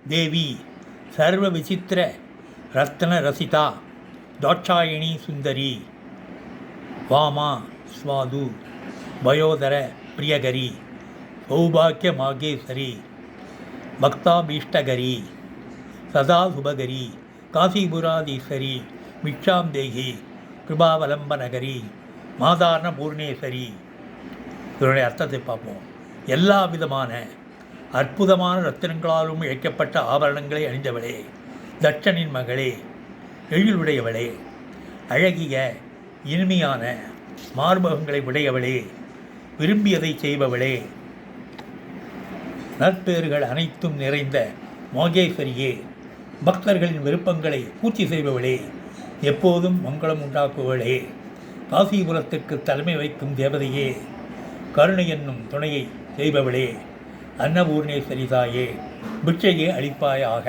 தேவி சர்வ விசித்திர ரத்ன ரசிதா தாட்சாயணி சுந்தரி வாமா ஸ்வாது வயோதர பிரியகரி சௌபாக்கிய மாகேஸ்வரி பக்தாபீஷ்டகரி சதா சுபகரி காசிபுராதீஸ்வரி மிக்ஷாம் தேகி கிருபாவலம்பநகரி மாதாரண பூர்ணேஸ்வரி. இதனுடைய அர்த்தத்தை பார்ப்போம். எல்லா விதமான அற்புதமான ரத்தினங்களாலும் இழைக்கப்பட்ட ஆபரணங்களை அணிந்தவளே, தட்சனின் மகளே, எழிலுடையவளே, அழகிய இனிமையான மார்பகங்களை உடையவளே, விரும்பியதை செய்பவளே, நற்பேறுகள் அனைத்தும் நிறைந்த மோகேஸ்வரியே, பக்தர்களின் விருப்பங்களை பூர்த்தி செய்பவளே, எப்போதும் மங்களம் உண்டாக்குவளே, காசிபுரத்திற்கு தலைமை வைக்கும் தேவதையே, கருணை என்னும் துணையை செய்பவளே, அன்னபூர்ணேஸ்வரி தாயே, பிட்சையே அளிப்பாயாக.